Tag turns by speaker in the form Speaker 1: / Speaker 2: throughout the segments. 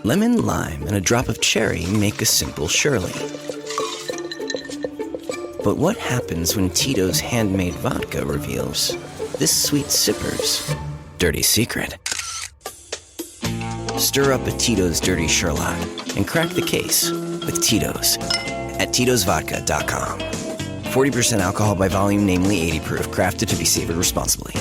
Speaker 1: Lemon, lime, and a drop of cherry make a simple Shirley. But what happens when Tito's handmade vodka reveals this sweet sipper's dirty secret? Stir up a Tito's Dirty Sherlock and crack the case with Tito's at Tito'sVodka.com. 40% alcohol by volume, namely 80 proof, crafted to be savored responsibly.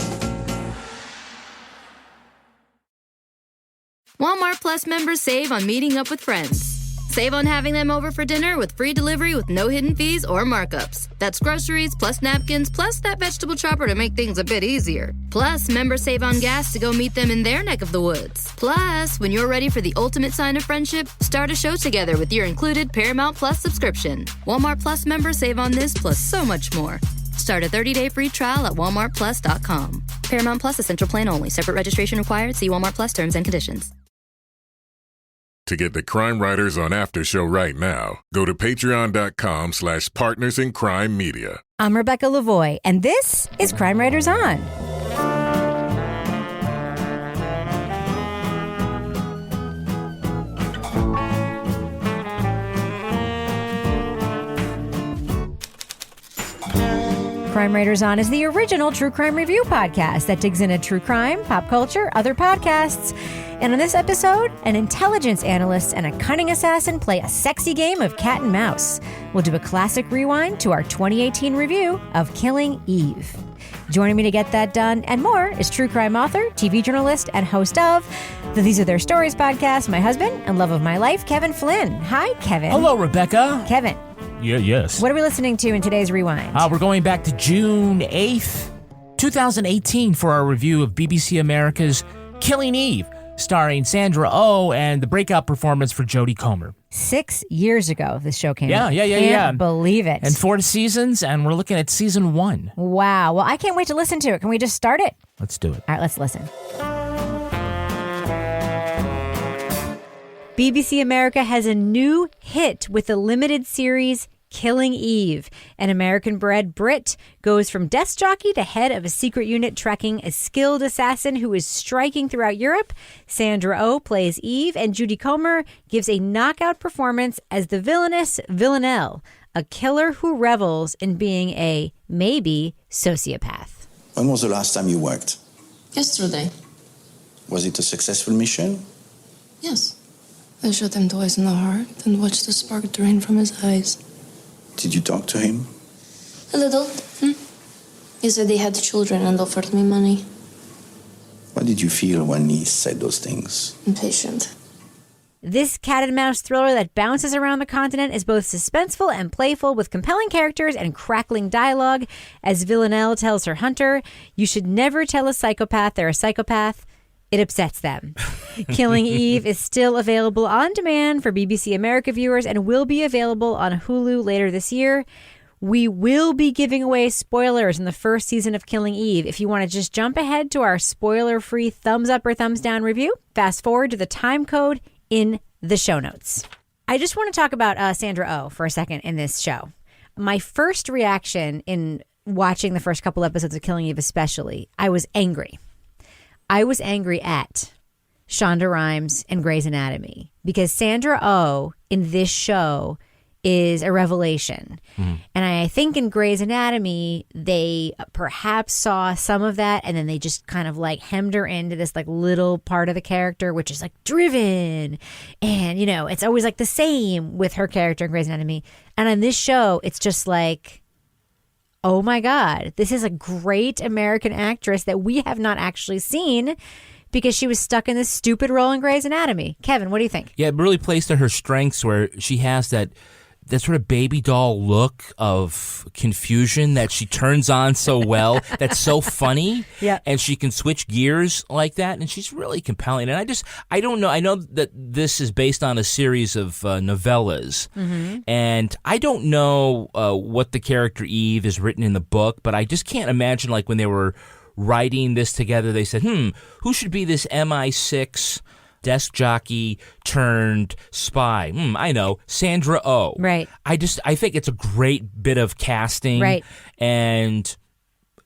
Speaker 2: Walmart Plus members save on meeting up with friends. Save on having them over for dinner with free delivery with no hidden fees or markups. That's groceries, plus napkins, plus that vegetable chopper to make things a bit easier. Plus, members save on gas to go meet them in their neck of the woods. Plus, when you're ready for the ultimate sign of friendship, start a show together with your included Paramount Plus subscription. Walmart Plus members save on this plus so much more. Start a 30-day free trial at walmartplus.com. Paramount Plus Essential Plan only. Separate registration required. See Walmart Plus terms and conditions.
Speaker 3: To get the Crime Writers on Aftershow right now, go to patreon.com/partnersincrimemedia.
Speaker 4: I'm Rebecca Lavoie, and this is Crime Writers On. Crime Writers On is the original true crime review podcast that digs into true crime, pop culture, other podcasts. And on this episode, an intelligence analyst and a cunning assassin play a sexy game of cat and mouse. We'll do a classic rewind to our 2018 review of Killing Eve. Joining me to get that done and more is true crime author, TV journalist, and host of the These Are Their Stories podcast, my husband and love of my life, Kevin Flynn. Hi, Kevin.
Speaker 5: Hello, Rebecca.
Speaker 4: Kevin.
Speaker 5: Yes.
Speaker 4: What are we listening to in today's rewind?
Speaker 5: We're going back to June 8th, 2018 for our review of BBC America's Killing Eve, starring Sandra Oh and the breakout performance for Jody Comer.
Speaker 4: 6 years ago, this show came out.
Speaker 5: Yeah.
Speaker 4: Can't believe it.
Speaker 5: And 4 seasons, and we're looking at season 1.
Speaker 4: Wow. Well, I can't wait to listen to it. Can we just start it?
Speaker 5: Let's do it.
Speaker 4: All right, let's listen. BBC America has a new hit with the limited series Killing Eve. An American-bred Brit goes from desk jockey to head of a secret unit tracking a skilled assassin who is striking throughout Europe. Sandra Oh plays Eve, and Jody Comer gives a knockout performance as the villainous Villanelle, a killer who revels in being a, maybe, sociopath.
Speaker 6: When was the last time you worked?
Speaker 7: Yesterday.
Speaker 6: Was it a successful mission?
Speaker 7: Yes. I shot him twice in the heart and watched the spark drain from his eyes.
Speaker 6: Did you talk to him?
Speaker 7: A little. He said he had children and offered me money.
Speaker 6: What did you feel when he said those things?
Speaker 7: Impatient.
Speaker 4: This cat and mouse thriller that bounces around the continent is both suspenseful and playful, with compelling characters and crackling dialogue. As Villanelle tells her hunter, you should never tell a psychopath they're a psychopath. It upsets them. Killing Eve is still available on demand for BBC America viewers and will be available on Hulu later this year. We will be giving away spoilers in the first season of Killing Eve. If you want to just jump ahead to our spoiler-free thumbs up or thumbs down review, fast forward to the time code in the show notes. I just want to talk about Sandra Oh for a second in this show. My first reaction in watching the first couple episodes of Killing Eve especially, I was angry. I was angry at Shonda Rhimes and Grey's Anatomy because Sandra Oh in this show is a revelation. And I think in Grey's Anatomy, they perhaps saw some of that and then they just kind of like hemmed her into this like little part of the character, which is like driven. And, you know, it's always like the same with her character in Grey's Anatomy. And on this show, it's just like, oh my God, this is a great American actress that we have not actually seen because she was stuck in this stupid role in Grey's Anatomy. Kevin, what do you think?
Speaker 5: Yeah, it really plays to her strengths where she has that sort of baby doll look of confusion that she turns on so well. That's so funny.
Speaker 4: Yeah.
Speaker 5: And she can switch gears like that. And she's really compelling. And I don't know. I know that this is based on a series of novellas. And I don't know what the character Eve is written in the book, but I just can't imagine like when they were writing this together, they said, who should be this MI6 desk jockey turned spy? I know, Sandra Oh.
Speaker 4: Right.
Speaker 5: I think it's a great bit of casting.
Speaker 4: Right.
Speaker 5: And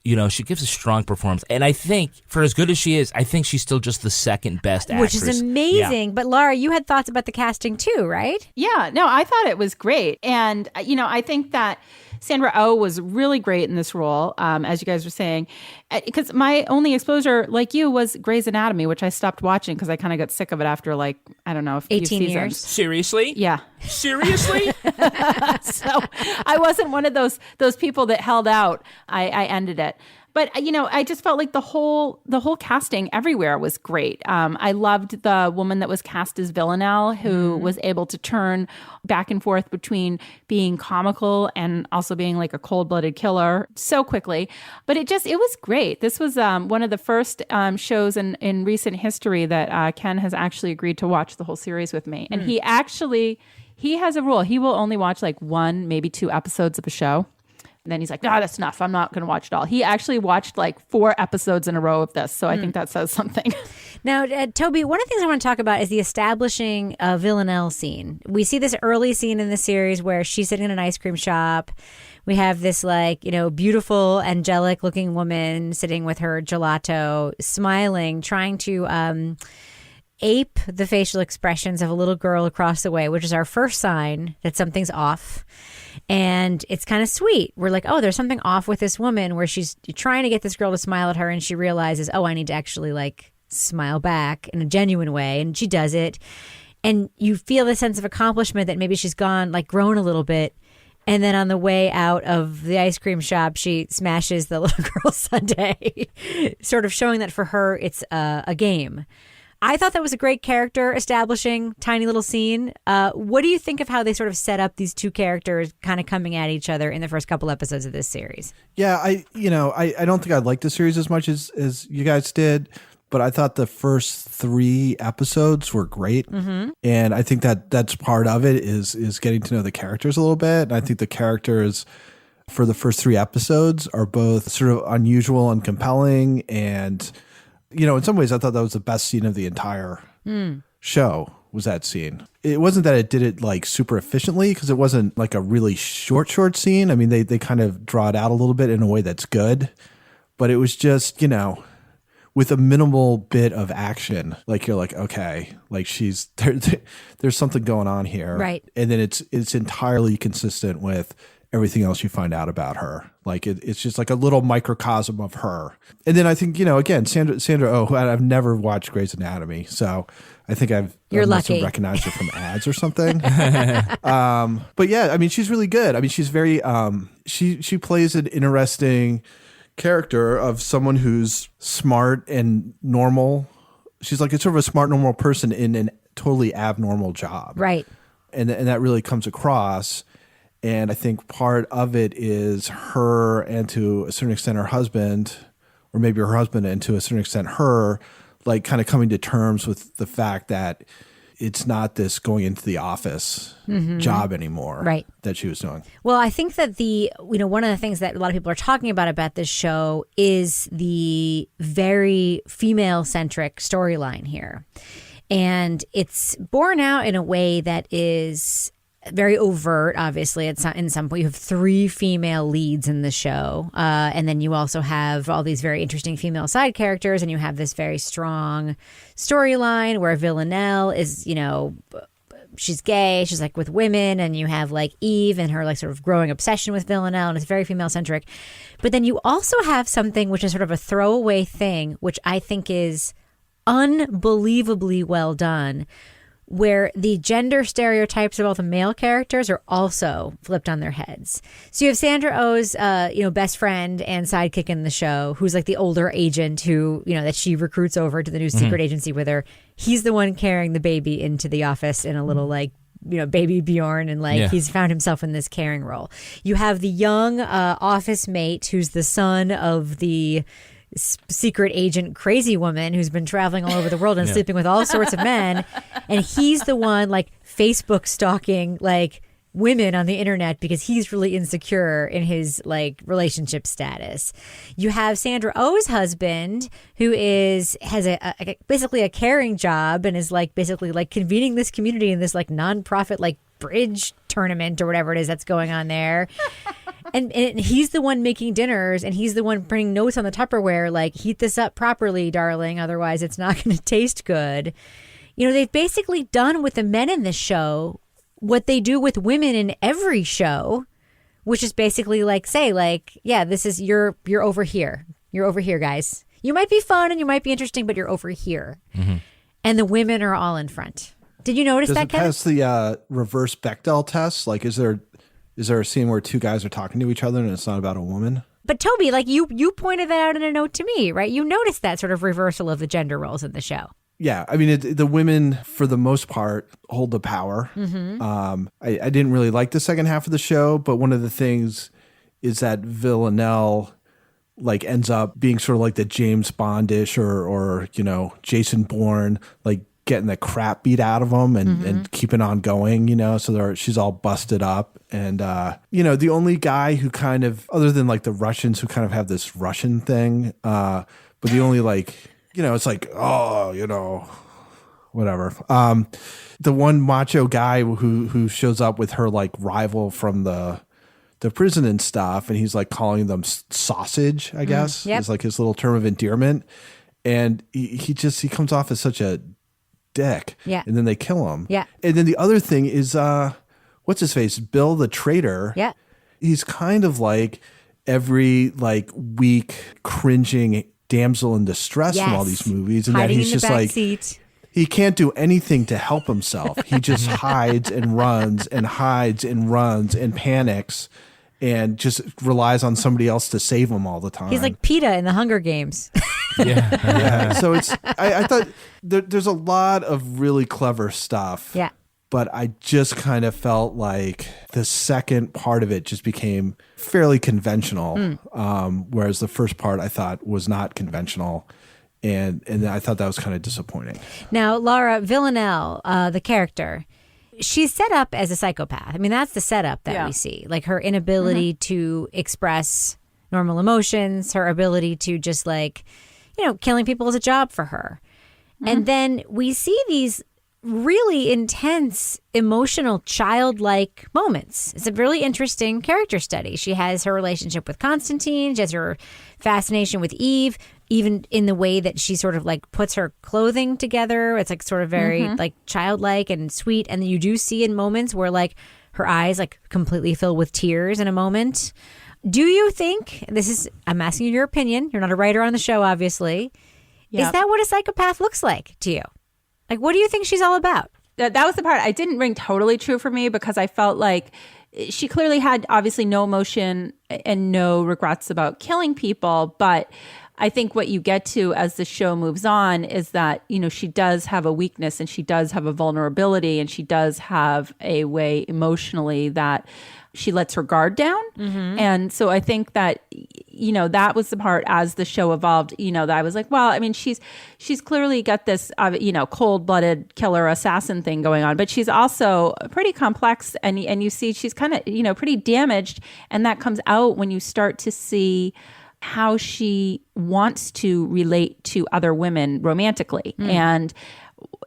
Speaker 5: She gives a strong performance. And I think, for as good as she is, I think she's still just the second best actress.
Speaker 4: Which is amazing.
Speaker 5: Yeah.
Speaker 4: But Laura, you had thoughts about the casting too, right?
Speaker 8: Yeah, no, I thought it was great. And, I think that Sandra Oh was really great in this role, as you guys were saying, because my only exposure, like you, was Grey's Anatomy, which I stopped watching because I kind of got sick of it after, a few
Speaker 4: 18
Speaker 8: seasons.
Speaker 4: years.
Speaker 5: Seriously?
Speaker 8: Yeah.
Speaker 5: Seriously?
Speaker 8: So I wasn't one of those people that held out. I ended it. But, I just felt like the whole casting everywhere was great. I loved the woman that was cast as Villanelle, who was able to turn back and forth between being comical and also being like a cold-blooded killer so quickly. But it was great. This was one of the first shows in recent history that Ken has actually agreed to watch the whole series with me. And he has a rule. He will only watch like 1, maybe 2 episodes of a show. And then he's like, no, that's enough. I'm not going to watch it all. He actually watched like 4 episodes in a row of this. So I think that says something.
Speaker 4: Now, Toby, one of the things I want to talk about is the establishing Villanelle scene. We see this early scene in the series where she's sitting in an ice cream shop. We have this beautiful, angelic looking woman sitting with her gelato, smiling, trying to ape the facial expressions of a little girl across the way, which is our first sign that something's off. And it's kind of sweet. We're like, oh, there's something off with this woman, where she's trying to get this girl to smile at her, and she realizes, oh, I need to actually smile back in a genuine way. And she does it. And you feel the sense of accomplishment that maybe she's grown a little bit. And then on the way out of the ice cream shop, she smashes the little girl's sundae, sort of showing that for her, it's a game. I thought that was a great character establishing tiny little scene. What do you think of how they sort of set up these two characters kind of coming at each other in the first couple episodes of this series?
Speaker 9: Yeah, I don't think I liked the series as much as you guys did, but I thought the first 3 episodes were great. Mm-hmm. And I think that's part of it is getting to know the characters a little bit. And I think the characters for the first 3 episodes are both sort of unusual and compelling, and in some ways, I thought that was the best scene of the entire show, was that scene. It wasn't that it did it super efficiently, because it wasn't like a really short scene. I mean, they kind of draw it out a little bit in a way that's good, but it was just, with a minimal bit of action, you're like, okay, she's there's something going on here.
Speaker 4: Right. And
Speaker 9: then it's entirely consistent with everything else you find out about her. It's just like a little microcosm of her. And then I think, again, Sandra Oh, who I've never watched Grey's Anatomy, so I think I must have recognized her from ads or something. But yeah, I mean, she's really good. I mean, she's very, she plays an interesting character of someone who's smart and normal. She's like a sort of a smart, normal person in a totally abnormal job.
Speaker 4: Right.
Speaker 9: And that really comes across. And I think part of it is her, and to a certain extent her husband, or maybe her husband and to a certain extent her, kind of coming to terms with the fact that it's not this going into the office job anymore,
Speaker 4: right,
Speaker 9: that she was doing.
Speaker 4: Well, I think that one of the things that a lot of people are talking about this show is the very female-centric storyline here. And it's borne out in a way that is very overt, obviously. It's not, in some point, you have 3 female leads in the show. And then you also have all these very interesting female side characters. And you have this very strong storyline where Villanelle is, she's gay. She's with women. And you have Eve and her sort of growing obsession with Villanelle. And it's very female centric. But then you also have something which is sort of a throwaway thing, which I think is unbelievably well done, where the gender stereotypes of all the male characters are also flipped on their heads. So you have Sandra Oh's, best friend and sidekick in the show, who's the older agent who, that she recruits over to the new secret agency with her. He's the one carrying the baby into the office in a little baby Bjorn, and he's found himself in this caring role. You have the young office mate who's the son of the secret agent crazy woman who's been traveling all over the world and sleeping with all sorts of men, and he's the one Facebook stalking women on the internet because he's really insecure in his relationship status. You have Sandra Oh's husband, who has basically a caring job and is basically convening this community in this nonprofit bridge tournament or whatever it is that's going on there. And he's the one making dinners, and he's the one putting notes on the Tupperware, like, heat this up properly, darling, otherwise it's not going to taste good. You know, they've basically done with the men in this show what they do with women in every show, which is basically like, say, like, yeah, this is, you're over here. You're over here, guys. You might be fun and you might be interesting, but you're over here. Mm-hmm. And the women are all in front. Did you notice that, Kevin?
Speaker 9: Does it pass the reverse Bechdel test? Like, is there a scene where two guys are talking to each other and it's not about a woman?
Speaker 4: But Toby, like, you pointed that out in a note to me, right? You noticed that sort of reversal of the gender roles in the show.
Speaker 9: Yeah, I mean, the women, for the most part, hold the power.
Speaker 4: Mm-hmm.
Speaker 9: I didn't really like the second half of the show, but one of the things is that Villanelle, like, ends up being sort of like the James Bondish or you know, Jason Bourne, like, getting the crap beat out of them and keeping on going, you know, so she's all busted up. And, you know, the only guy who kind of, other than like the Russians who kind of have this Russian thing, but the only, like, you know, it's like, oh, you know, whatever. The one macho guy who shows up with her, like, rival from the prison and stuff, and he's like calling them sausage, I guess.
Speaker 4: Yep.
Speaker 9: It's like his little term of endearment. And he comes off as such a dick.
Speaker 4: Yeah.
Speaker 9: And then they kill him.
Speaker 4: Yeah.
Speaker 9: And then the other thing is, what's his face? Bill the traitor.
Speaker 4: Yeah.
Speaker 9: He's kind of like every, like, weak, cringing damsel in distress from all these movies. And
Speaker 4: hiding
Speaker 9: that he's
Speaker 4: in the
Speaker 9: just
Speaker 4: back
Speaker 9: like,
Speaker 4: seat.
Speaker 9: he can't do anything to help himself. He just hides and runs and hides and runs and panics and just relies on somebody else to save him all the time.
Speaker 4: He's like PETA in the Hunger Games.
Speaker 9: Yeah. So it's, I thought there's a lot of really clever stuff.
Speaker 4: Yeah.
Speaker 9: But I just kind of felt like the second part of it just became fairly conventional. Whereas the first part I thought was not conventional. And I thought that was kind of disappointing.
Speaker 4: Now, Laura Villanelle, the character, she's set up as a psychopath. I mean, that's the setup that we see. Like, her inability to express normal emotions, her ability to just, like, you know, killing people is a job for her. And then we see these really intense, emotional, childlike moments. It's a really interesting character study. She has her relationship with Constantine. She has her fascination with Eve, even in the way that she sort of, like, puts her clothing together. It's, like, sort of very, like, childlike and sweet. And you do see in moments where, like, her eyes, like, completely fill with tears in a moment. Do you think, I'm asking you your opinion. You're not a writer on the show, obviously. Yep. Is that what a psychopath looks like to you? Like, what do you think she's all about?
Speaker 8: That was the part I didn't ring totally true for me, because I felt like she clearly had obviously no emotion and no regrets about killing people. But I think what you get to as the show moves on is that, you know, she does have a weakness and she does have a vulnerability and she does have a way emotionally that she lets her guard down. And so I think that, you know, that was the part as the show evolved, you know, that I was like, well, I mean, she's clearly got this, you know, cold-blooded killer assassin thing going on, but she's also pretty complex. And you see she's kind of, you know, pretty damaged. And that comes out when you start to see how she wants to relate to other women romantically. And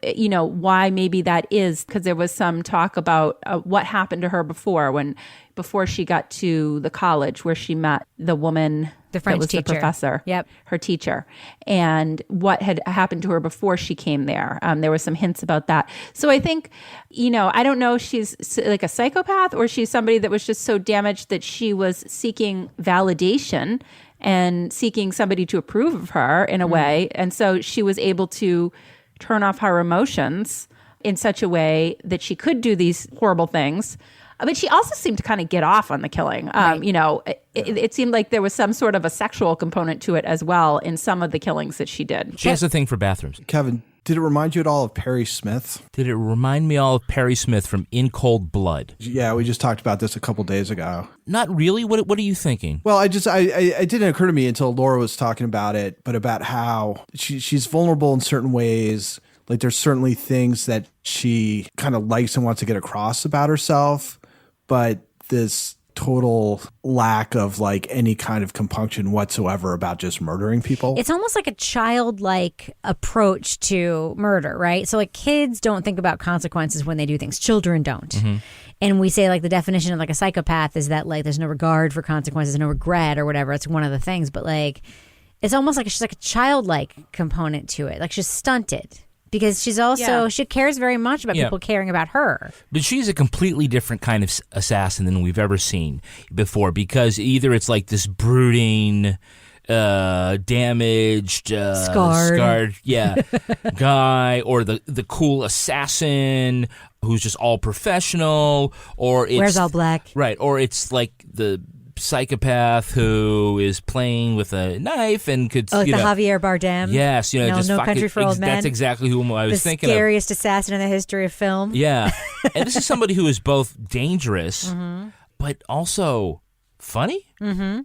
Speaker 8: you know, why maybe that is, because there was some talk about what happened to her before she got to the college where she met the woman,
Speaker 4: the French
Speaker 8: that was
Speaker 4: teacher,
Speaker 8: the professor, her teacher, and what had happened to her before she came there. There were some hints about that. So I think, you know, I don't know if she's like a psychopath or she's somebody that was just so damaged that she was seeking validation and seeking somebody to approve of her in a way. And so she was able to turn off her emotions in such a way that she could do these horrible things. But she also seemed to kind of get off on the killing. You know, it seemed like there was some sort of a sexual component to it as well in some of the killings that she did.
Speaker 5: She has a thing for bathrooms.
Speaker 9: Kevin, did it remind you at all of Perry Smith?
Speaker 5: Did it remind me all of Perry Smith from In Cold Blood?
Speaker 9: Yeah, we just talked about this a couple days ago.
Speaker 5: Not really. What are you thinking?
Speaker 9: Well, it didn't occur to me until Laura was talking about it, but about how she's vulnerable in certain ways. Like, there's certainly things that she kind of likes and wants to get across about herself, but this total lack of, like, any kind of compunction whatsoever about just murdering people.
Speaker 4: It's almost like a childlike approach to murder, right? So, like, kids don't think about consequences when they do things. Children don't. And we say like the definition of like a psychopath is that like there's no regard for consequences, no regret or whatever. It's one of the things, but like it's almost like she's like a childlike component to it. Like she's stunted because she's also she cares very much about people caring about her.
Speaker 5: But she's a completely different kind of assassin than we've ever seen before, because either it's like this brooding, damaged, scarred guy, or the cool assassin who's just all professional, or it's
Speaker 4: wears all black,
Speaker 5: right? Or it's like the psychopath who is playing with a knife and could
Speaker 4: like the Javier Bardem.
Speaker 5: Yes, just
Speaker 4: No Country for Old Men.
Speaker 5: That's exactly who I was thinking of.
Speaker 4: The scariest assassin in the history of film.
Speaker 5: Yeah, and this is somebody who is both dangerous but also funny.
Speaker 8: Mm-hmm.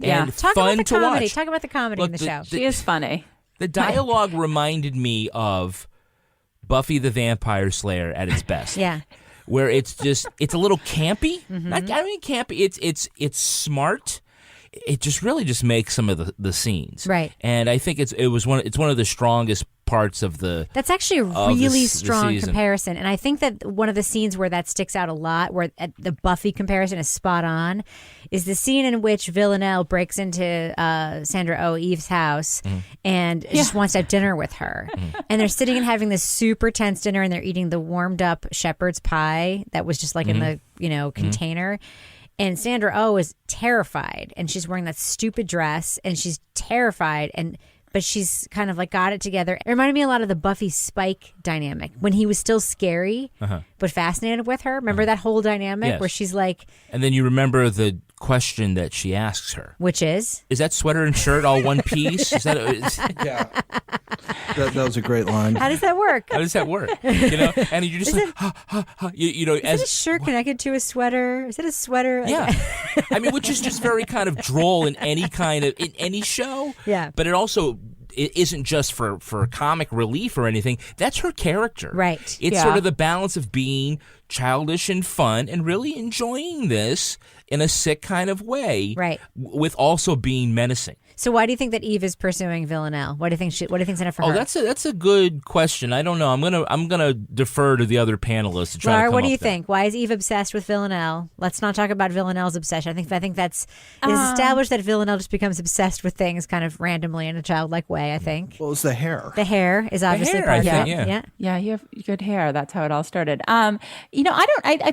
Speaker 5: And
Speaker 4: talk
Speaker 5: fun
Speaker 4: about the
Speaker 5: to
Speaker 4: comedy.
Speaker 5: watch.
Speaker 4: Talk about the comedy in the show.
Speaker 8: She is funny.
Speaker 5: The dialogue reminded me of Buffy the Vampire Slayer at its best.
Speaker 4: Yeah.
Speaker 5: Where it's a little campy. I mean campy. It's smart. It just really just makes some of the scenes.
Speaker 4: Right.
Speaker 5: And I think it's one of the strongest parts of the.
Speaker 4: That's actually a really strong comparison, and I think that one of the scenes where that sticks out a lot, where the Buffy comparison is spot on, is the scene in which Villanelle breaks into Sandra Oh Eve's house and just wants to have dinner with her, and they're sitting and having this super tense dinner, and they're eating the warmed up shepherd's pie that was just like in the container. And Sandra Oh is terrified, and she's wearing that stupid dress, and she's terrified, but she's kind of like got it together. It reminded me a lot of the Buffy Spike dynamic when he was still scary, but fascinated with her. Remember that whole dynamic where she's like...
Speaker 5: And then you remember the question that she asks her.
Speaker 4: Which is?
Speaker 5: Is that sweater and shirt all one piece?
Speaker 9: Yeah. That was a great line.
Speaker 4: How does that work?
Speaker 5: And you're just
Speaker 4: is a shirt connected to a sweater? Is it a sweater?
Speaker 5: Yeah. I mean, which is just very kind of droll in any show.
Speaker 4: Yeah.
Speaker 5: But it isn't just for comic relief or anything. That's her character.
Speaker 4: Right.
Speaker 5: It's sort of the balance of being childish and fun and really enjoying this in a sick kind of way.
Speaker 4: Right.
Speaker 5: With also being menacing.
Speaker 4: So why do you think that Eve is pursuing Villanelle? What do you think's in it for her?
Speaker 5: Oh, that's a good question. I don't know. I'm gonna defer to the other panelists to try to come
Speaker 4: what do you
Speaker 5: up there.
Speaker 4: think? Why is Eve obsessed with Villanelle? Let's not talk about Villanelle's obsession. I think that's it is established that Villanelle just becomes obsessed with things kind of randomly in a childlike way. I think.
Speaker 9: Well, it's the hair.
Speaker 4: The hair is obviously part of it.
Speaker 8: Yeah, you have good hair. That's how it all started. I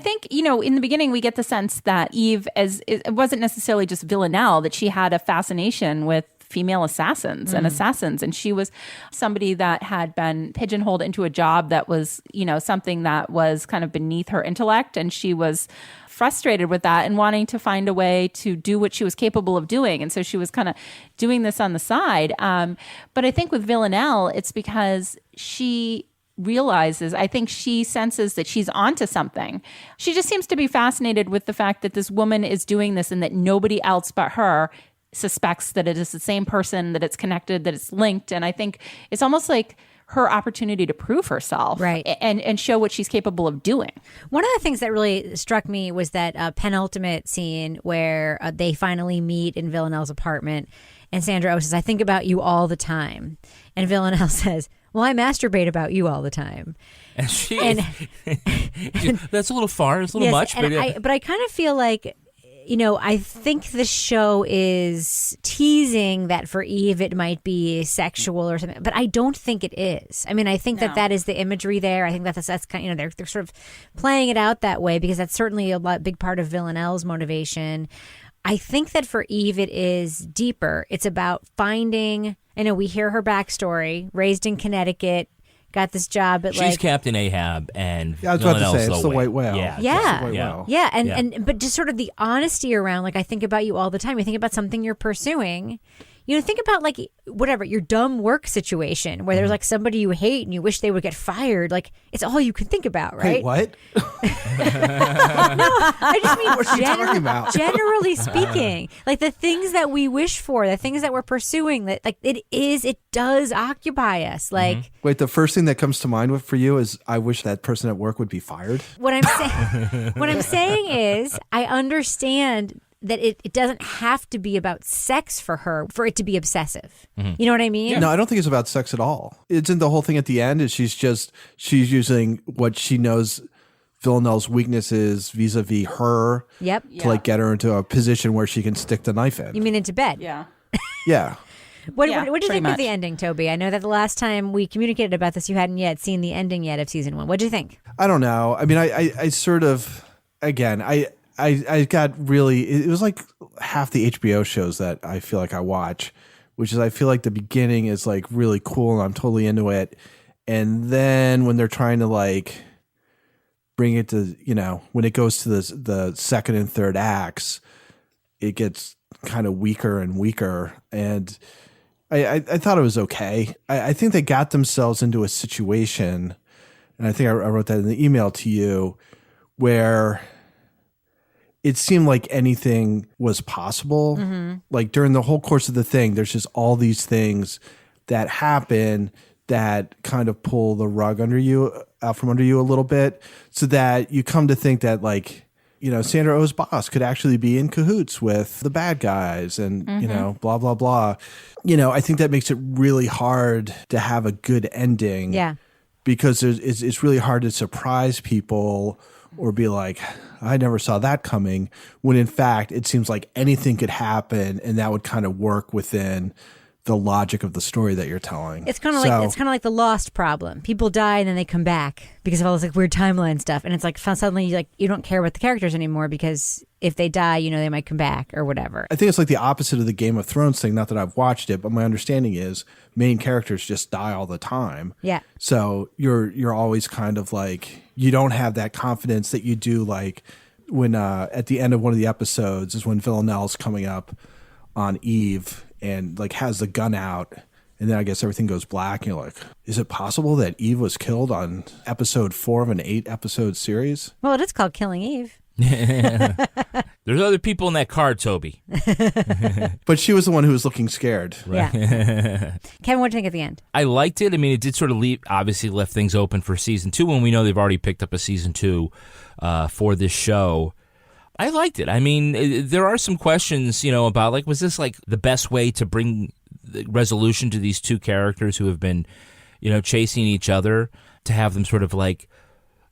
Speaker 8: think in the beginning we get the sense that Eve it wasn't necessarily just Villanelle, that she had a fascination with female assassins and assassins, and she was somebody that had been pigeonholed into a job that was something that was kind of beneath her intellect, and she was frustrated with that and wanting to find a way to do what she was capable of doing, and so she was kind of doing this on the side. But I think with Villanelle, it's because she realizes, I think she senses that she's onto something. She just seems to be fascinated with the fact that this woman is doing this and that nobody else but her suspects that it is the same person, that it's connected, that it's linked. And I think it's almost like her opportunity to prove herself,
Speaker 4: right,
Speaker 8: and show what she's capable of doing.
Speaker 4: One of the things that really struck me was that penultimate scene where they finally meet in Villanelle's apartment, and Sandra Oh says, "I think about you all the time," and Villanelle says, "Well, I masturbate about you all the time."
Speaker 5: And that's a little far. It's a little much.
Speaker 4: But I kind of feel like, I think the show is teasing that for Eve it might be sexual or something, but I don't think it is. I mean, I think that is the imagery there. I think that's kind of, they're sort of playing it out that way because that's certainly big part of Villanelle's motivation. I think that for Eve it is deeper. It's about finding, we hear her backstory, raised in Connecticut, got this job at
Speaker 5: she's Captain Ahab, and
Speaker 9: I was about to say it's the white whale.
Speaker 4: But just sort of the honesty around, like, I think about you all the time. You think about something you're pursuing. Think about like whatever your dumb work situation where there's like somebody you hate and you wish they would get fired. Like it's all you can think about, right?
Speaker 9: Wait, what?
Speaker 4: No, I just mean
Speaker 9: what's she talking about?
Speaker 4: Generally speaking, like the things that we wish for, the things that we're pursuing, that like it does occupy us. Like
Speaker 9: wait, the first thing that comes to mind for you is I wish that person at work would be fired.
Speaker 4: What I'm saying is I understand that it doesn't have to be about sex for her for it to be obsessive. You know what I mean?
Speaker 9: Yeah. No, I don't think it's about sex at all. Isn't the whole thing at the end is she's using what she knows Villanelle's weaknesses vis-a-vis her.
Speaker 4: Yep.
Speaker 9: To like get her into a position where she can stick the knife in.
Speaker 4: You mean into bed?
Speaker 8: Yeah.
Speaker 9: Yeah.
Speaker 4: What
Speaker 8: Yeah,
Speaker 4: do you think
Speaker 8: pretty
Speaker 4: of the ending, Toby? I know that the last time we communicated about this, you hadn't yet seen the ending yet of season 1. What do you think?
Speaker 9: I don't know. I mean, I sort of, again, I got really, it was like half the HBO shows that I feel like I watch, which is I feel like the beginning is like really cool and I'm totally into it. And then when they're trying to like bring it to, you know, when it goes to the second and third acts, it gets kind of weaker and weaker. And I thought it was okay. I think they got themselves into a situation, and I think I wrote that in the email to you, where it seemed like anything was possible. Mm-hmm. Like during the whole course of the thing, there's just all these things that happen that kind of pull the rug out from under you a little bit, so that you come to think that like, you know, Sandra Oh's boss could actually be in cahoots with the bad guys and, you know, blah, blah, blah. You know, I think that makes it really hard to have a good ending.
Speaker 4: Yeah.
Speaker 9: Because it's really hard to surprise people or be like, I never saw that coming, when in fact it seems like anything could happen and that would kind of work within the logic of the story that you're telling.
Speaker 4: It's kind of like the Lost problem. People die and then they come back because of all this like weird timeline stuff, and it's like suddenly like you don't care about the characters anymore because if they die, you know, they might come back or whatever.
Speaker 9: I think it's like the opposite of the Game of Thrones thing. Not that I've watched it, but my understanding is main characters just die all the time.
Speaker 4: Yeah.
Speaker 9: So you're always kind of like, you don't have that confidence that you do like when at the end of one of the episodes is when Villanelle's coming up on Eve and like has the gun out, and then I guess everything goes black and you're like, is it possible that Eve was killed on episode 4 of an 8-episode series?
Speaker 4: Well, it is called Killing Eve.
Speaker 5: There's other people in that car, Toby.
Speaker 9: But she was the one who was looking scared.
Speaker 4: Right. Yeah. Kevin, what did you think at the end?
Speaker 5: I liked it. I mean, it did sort of obviously left things open for season 2 when we know they've already picked up a season 2 for this show. I liked it. I mean, there are some questions, you know, about like, was this like the best way to bring the resolution to these two characters who have been, you know, chasing each other, to have them sort of like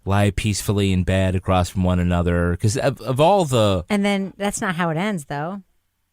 Speaker 5: lie peacefully in bed across from one another? Because of all the...
Speaker 4: And then that's not how it ends, though.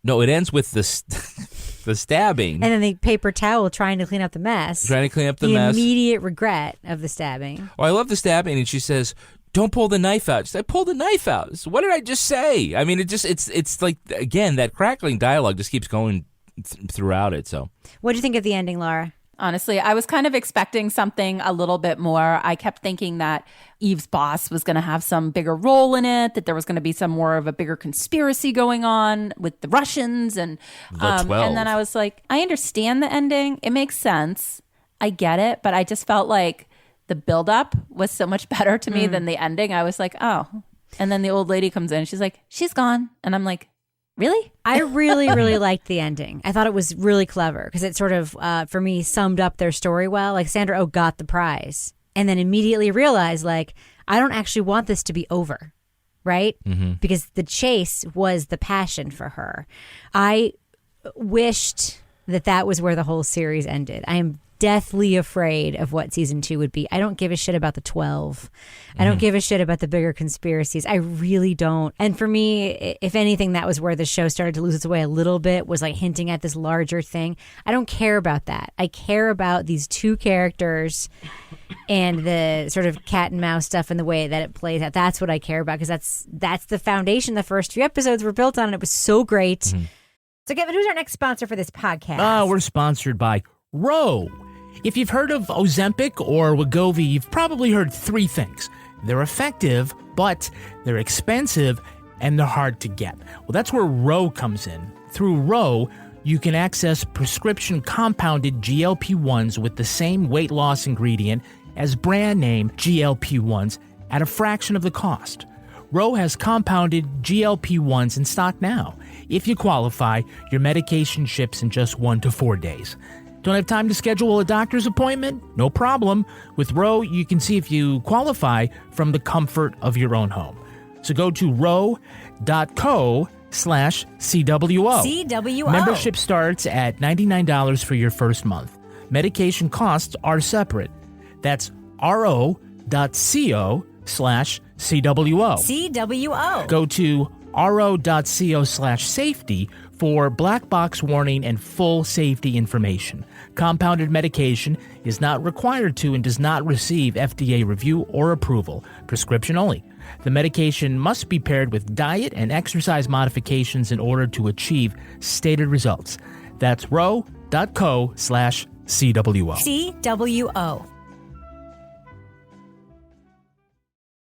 Speaker 5: No, it ends with the stabbing.
Speaker 4: And then the paper towel trying to clean up the mess.
Speaker 5: Trying to clean up the mess.
Speaker 4: The immediate regret of the stabbing.
Speaker 5: Oh, I love the stabbing, and she says, don't pull the knife out. She said, pull the knife out. So what did I just say? I mean, it's like, again, that crackling dialogue just keeps going throughout it. So,
Speaker 4: what do you think of the ending, Laura?
Speaker 8: Honestly, I was kind of expecting something a little bit more. I kept thinking that Eve's boss was going to have some bigger role in it, that there was going to be some more of a bigger conspiracy going on with the Russians. And then I was like, I understand the ending. It makes sense. I get it. But I just felt like the buildup was so much better to me than the ending. I was like, oh. And then the old lady comes in. She's like, she's gone. And I'm like, really?
Speaker 4: I really, really liked the ending. I thought it was really clever because it sort of, for me, summed up their story well. Like Sandra Oh got the prize and then immediately realized, like, I don't actually want this to be over, right? Mm-hmm. Because the chase was the passion for her. I wished that was where the whole series ended. I am deathly afraid of what season 2 would be. I don't give a shit about the 12. I don't give a shit about the bigger conspiracies. I really don't. And for me, if anything, that was where the show started to lose its way a little bit, was like hinting at this larger thing. I don't care about that. I care about these two characters and the sort of cat and mouse stuff and the way that it plays out. That's what I care about, because that's the foundation the first few episodes were built on, and it was so great. Mm-hmm. So Kevin, who's our next sponsor for this podcast?
Speaker 10: We're sponsored by Ro. If you've heard of Ozempic or Wegovy, you've probably heard 3 things. They're effective, but they're expensive, and they're hard to get. Well, that's where Ro comes in. Through Ro, you can access prescription compounded GLP-1s with the same weight loss ingredient as brand name GLP-1s at a fraction of the cost. Ro has compounded GLP-1s in stock now. If you qualify, your medication ships in just 1 to 4 days. Don't have time to schedule a doctor's appointment? No problem. With Ro, you can see if you qualify from the comfort of your own home. So go to ro.co/CWO.
Speaker 4: CWO.
Speaker 10: Membership starts at $99 for your first month. Medication costs are separate. That's ro.co/CWO.
Speaker 4: CWO.
Speaker 10: Go to ro.co/safety for black box warning and full safety information. Compounded medication is not required to and does not receive FDA review or approval. Prescription only. The medication must be paired with diet and exercise modifications in order to achieve stated results. That's ro.co/CWO.
Speaker 4: CWO.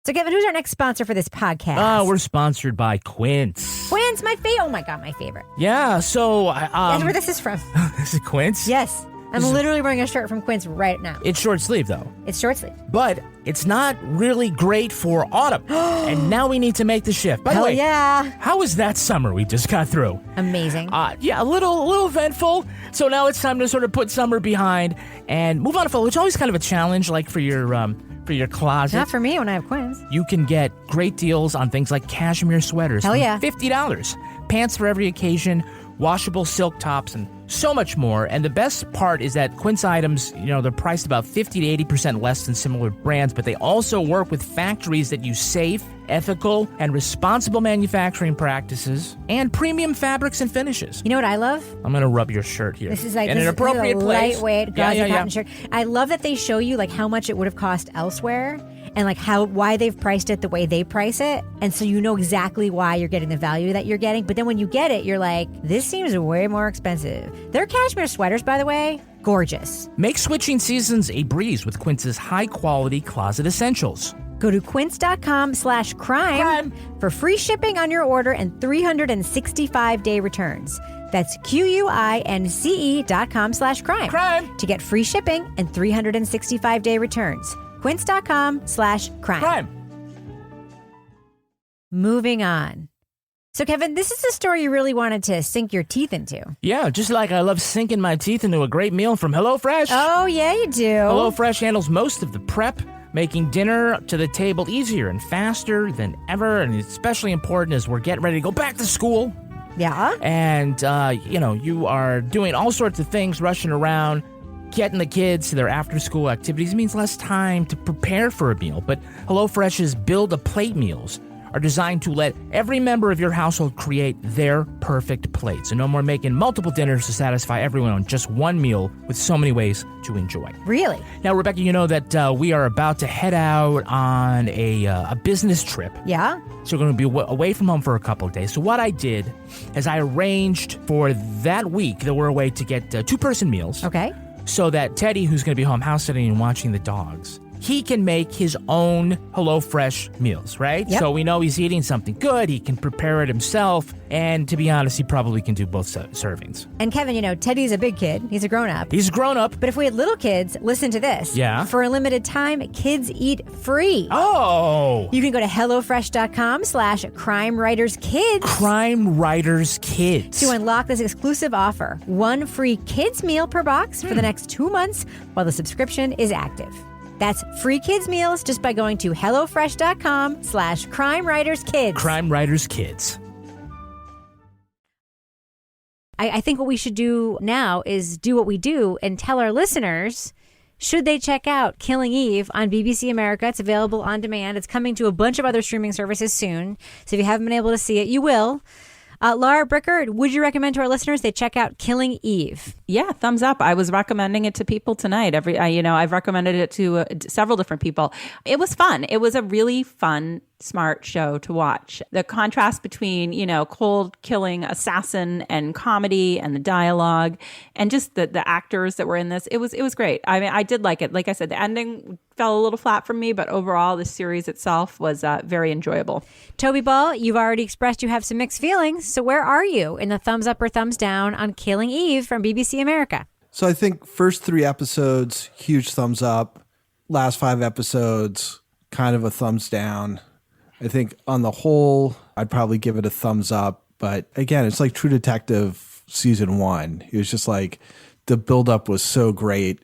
Speaker 4: So, Kevin, who's our next sponsor for this podcast?
Speaker 10: We're sponsored by Quince.
Speaker 4: Quince, my favorite. Oh, my God, my favorite.
Speaker 10: Yeah, so...
Speaker 4: That's where this is from.
Speaker 10: Is it Quince?
Speaker 4: Yes. I'm literally wearing a shirt from Quince right now.
Speaker 10: It's short sleeve, though.
Speaker 4: It's short sleeve.
Speaker 10: But it's not really great for autumn. And now we need to make the shift. By the way,
Speaker 4: yeah.
Speaker 10: How was that summer we just got through?
Speaker 4: Amazing.
Speaker 10: Yeah, a little eventful. So now it's time to sort of put summer behind and move on to fall, which is always kind of a challenge, like for your closet.
Speaker 4: Not for me when I have Quince.
Speaker 10: You can get great deals on things like cashmere sweaters.
Speaker 4: Hell yeah.
Speaker 10: $50. Pants for every occasion, washable silk tops, and so much more. And the best part is that Quince items, they're priced about 50 to 80% less than similar brands, but they also work with factories that use safe, ethical, and responsible manufacturing practices and premium fabrics and finishes.
Speaker 4: You know what I love?
Speaker 10: I'm going to rub your shirt here.
Speaker 4: This is like
Speaker 10: in an appropriate place.
Speaker 4: Lightweight, gauzy cotton shirt. I love that they show you like how much it would have cost elsewhere and like why they've priced it the way they price it. And so you know exactly why you're getting the value that you're getting. But then when you get it, you're like, this seems way more expensive. Their cashmere sweaters, by the way, gorgeous.
Speaker 10: Make switching seasons a breeze with Quince's high-quality closet essentials.
Speaker 4: Go to quince.com/crime for free shipping on your order and 365-day returns. That's QUINCE.com/crime to get free shipping and 365-day returns. Quince.com/crime. Moving on. So, Kevin, this is a story you really wanted to sink your teeth into.
Speaker 10: Yeah, just like I love sinking my teeth into a great meal from HelloFresh.
Speaker 4: Oh, yeah, you do.
Speaker 10: HelloFresh handles most of the prep, making dinner to the table easier and faster than ever. And it's especially important as we're getting ready to go back to school.
Speaker 4: Yeah.
Speaker 10: And, you are doing all sorts of things, rushing around, getting the kids to their after-school activities. It means less time to prepare for a meal. But HelloFresh's Build-A-Plate meals are designed to let every member of your household create their perfect plate. So no more making multiple dinners to satisfy everyone on just one meal with so many ways to enjoy.
Speaker 4: Really?
Speaker 10: Now, Rebecca, you know that we are about to head out on a business trip.
Speaker 4: Yeah?
Speaker 10: So we're going to be away from home for a couple of days. So what I did is I arranged for that week that we're away to get two-person meals.
Speaker 4: Okay.
Speaker 10: So that Teddy, who's going to be home house sitting and watching the dogs, he can make his own HelloFresh meals, right?
Speaker 4: Yep.
Speaker 10: So we know he's eating something good. He can prepare it himself. And to be honest, he probably can do both servings.
Speaker 4: And Kevin, Teddy's a big kid. He's a grown-up.
Speaker 10: He's a grown-up.
Speaker 4: But if we had little kids, listen to this.
Speaker 10: Yeah?
Speaker 4: For a limited time, kids eat free.
Speaker 10: Oh!
Speaker 4: You can go to HelloFresh.com/CrimeWritersKids.
Speaker 10: Crime Writers Kids.
Speaker 4: To unlock this exclusive offer. 1 free kids meal per box for the next 2 months while the subscription is active. That's free kids meals just by going to HelloFresh.com/CrimeWritersKids.
Speaker 10: Crime Writers Kids.
Speaker 4: I think what we should do now is do what we do and tell our listeners, should they check out Killing Eve on BBC America? It's available on demand. It's coming to a bunch of other streaming services soon. So if you haven't been able to see it, you will. Laura Bricker, would you recommend to our listeners they check out Killing Eve?
Speaker 8: Yeah, thumbs up. I was recommending it to people tonight. I've recommended it to several different people. It was fun. It was a really fun, smart show to watch. The contrast between, cold killing assassin and comedy and the dialogue and just the actors that were in this. It was great. I mean, I did like it. Like I said, the ending fell a little flat for me, but overall the series itself was very enjoyable.
Speaker 4: Toby Ball, you've already expressed you have some mixed feelings. So where are you in the thumbs up or thumbs down on Killing Eve from BBC America?
Speaker 9: So I think first 3 episodes, huge thumbs up. Last 5 episodes, kind of a thumbs down. I think on the whole, I'd probably give it a thumbs up. But again, it's like True Detective season 1. It was just like the buildup was so great.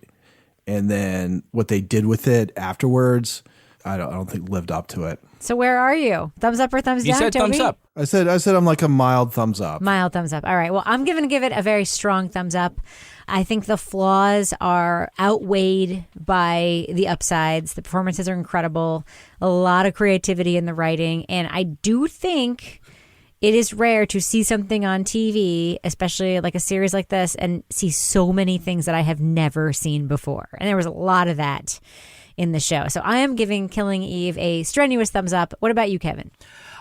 Speaker 9: And then what they did with it afterwards, I don't think lived up to it.
Speaker 4: So where are you? Thumbs up or thumbs down?
Speaker 5: You said
Speaker 4: Toby?
Speaker 5: thumbs up.
Speaker 9: I said I'm like a mild thumbs up.
Speaker 4: Mild thumbs up. All right. Well, I'm going to give it a very strong thumbs up. I think the flaws are outweighed by the upsides. The performances are incredible. A lot of creativity in the writing. And I do think it is rare to see something on TV, especially like a series like this, and see so many things that I have never seen before. And there was a lot of that in the show. So I am giving Killing Eve a strenuous thumbs up. What about you, Kevin?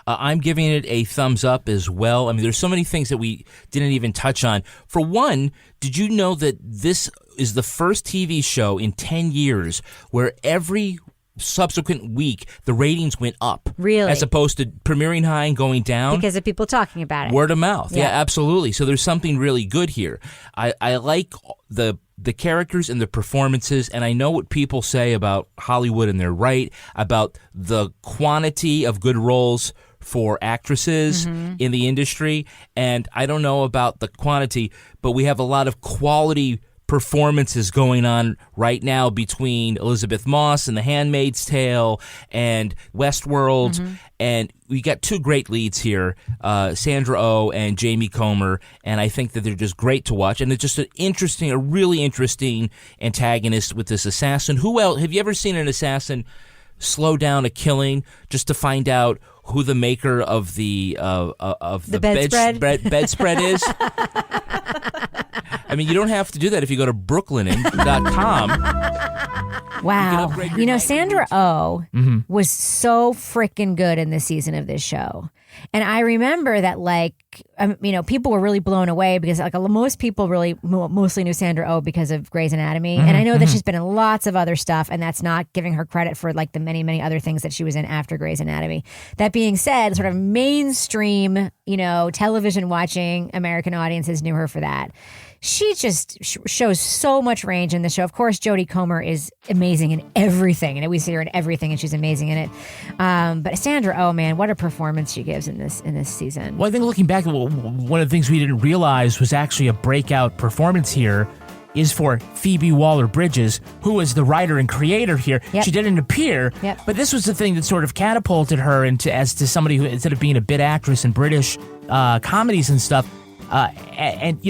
Speaker 5: I'm giving it a thumbs up as well. I mean, there's so many things that we didn't even touch on. For one, did you know that this is the first TV show in 10 years where every subsequent week the ratings went up?
Speaker 4: Really?
Speaker 5: As opposed to premiering high and going down?
Speaker 4: Because of people talking about it.
Speaker 5: Word of mouth.
Speaker 4: Yeah.
Speaker 5: Yeah, absolutely. So there's something really good here. I like the characters and the performances, and I know what people say about Hollywood, and they're right, about the quantity of good roles for actresses in the industry, and I don't know about the quantity, but we have a lot of quality performances going on right now between Elizabeth Moss and The Handmaid's Tale and Westworld, and we got two great leads here, Sandra Oh and Jamie Comer, and I think that they're just great to watch, and it's just a really interesting antagonist with this assassin. Who else? Have you ever seen an assassin slow down a killing just to find out who the maker of the bedspread is? I mean, you don't have to do that if you go to brooklinen.com.
Speaker 4: Wow. You know, Sandra Oh was so freaking good in this season of this show. And I remember that, like, people were really blown away because, like, most people really mostly knew Sandra Oh because of Grey's Anatomy. And I know that she's been in lots of other stuff, and that's not giving her credit for, like, the many, many other things that she was in after Grey's Anatomy. That being said, sort of mainstream, television watching American audiences knew her for that. She just shows so much range in the show. Of course, Jody Comer is amazing in everything, and we see her in everything, and she's amazing in it. But Sandra Oh, man, what a performance she gives in this season.
Speaker 10: Well, I think looking back, one of the things we didn't realize was actually a breakout performance here is for Phoebe Waller-Bridges, who was the writer and creator here.
Speaker 4: Yep.
Speaker 10: She didn't appear, but this was the thing that sort of catapulted her as somebody who, instead of being a bit actress in British comedies and stuff, and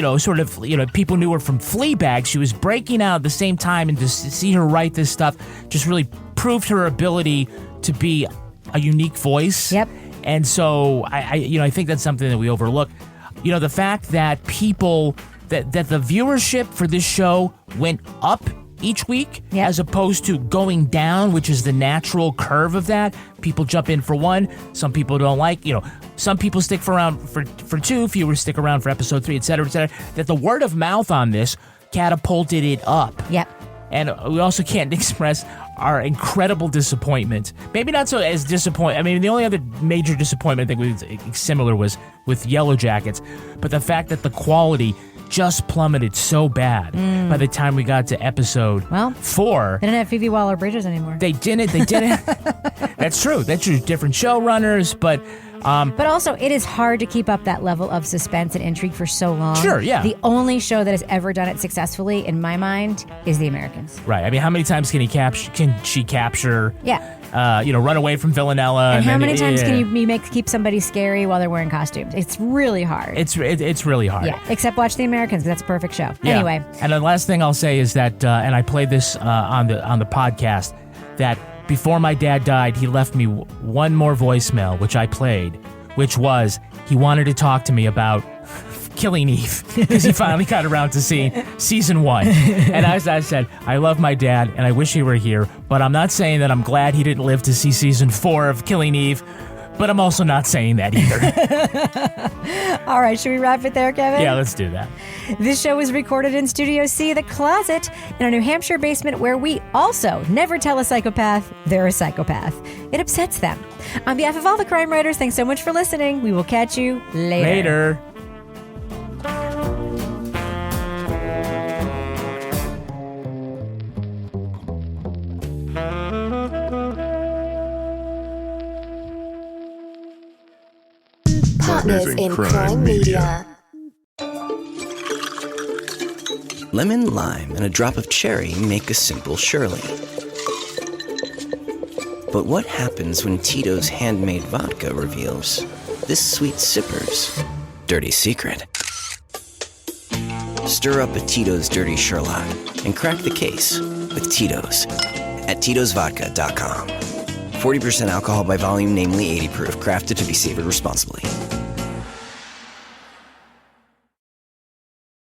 Speaker 10: people knew her from Fleabag. She was breaking out at the same time, and to see her write this stuff just really proved her ability to be a unique voice.
Speaker 4: Yep.
Speaker 10: And so I think that's something that we overlook. The fact that that the viewership for this show went up each week as opposed to going down, which is the natural curve of that. People jump in for one, some people don't like, some people stick around for two, fewer stick around for episode 3, et cetera, that the word of mouth on this catapulted it up.
Speaker 4: Yep.
Speaker 10: And we also can't express our incredible disappointment. Maybe not so as disappointment. I mean, the only other major disappointment I think was similar was with Yellow Jackets, but the fact that the quality just plummeted so bad by the time we got to episode 4.
Speaker 4: They didn't have Phoebe Waller-Bridges anymore.
Speaker 10: They didn't. That's true. That's true. Different showrunners, but
Speaker 4: also, it is hard to keep up that level of suspense and intrigue for so long.
Speaker 10: Sure, yeah.
Speaker 4: The only show that has ever done it successfully, in my mind, is The Americans.
Speaker 10: Right. I mean, how many times can she capture?
Speaker 4: Yeah.
Speaker 10: Run away from Villanella.
Speaker 4: And how many times can you keep somebody scary while they're wearing costumes? It's really hard.
Speaker 10: It's really hard.
Speaker 4: Yeah. Except watch The Americans. That's a perfect show.
Speaker 10: Yeah.
Speaker 4: Anyway.
Speaker 10: And the last thing I'll say is that, and I played this on the podcast, that before my dad died, he left me one more voicemail, which I played, which was he wanted to talk to me about Killing Eve because he finally got around to seeing season 1. And as I said, I love my dad and I wish he were here, but I'm not saying that I'm glad he didn't live to see season 4 of Killing Eve, but I'm also not saying that either.
Speaker 4: All right, should we wrap it there, Kevin?
Speaker 10: Yeah, let's do that.
Speaker 4: This show was recorded in Studio C, The Closet, in our New Hampshire basement, where we also never tell a psychopath they're a psychopath. It upsets them. On behalf of all the crime writers, thanks so much for listening. We will catch you later.
Speaker 11: Partners in Crime Media.
Speaker 1: Lemon, lime, and a drop of cherry make a simple Shirley. But what happens when Tito's handmade vodka reveals this sweet sipper's dirty secret? Stir up a Tito's Dirty Sherlock and crack the case with Tito's at titosvodka.com. 40% alcohol by volume, namely 80 proof, crafted to be savored responsibly.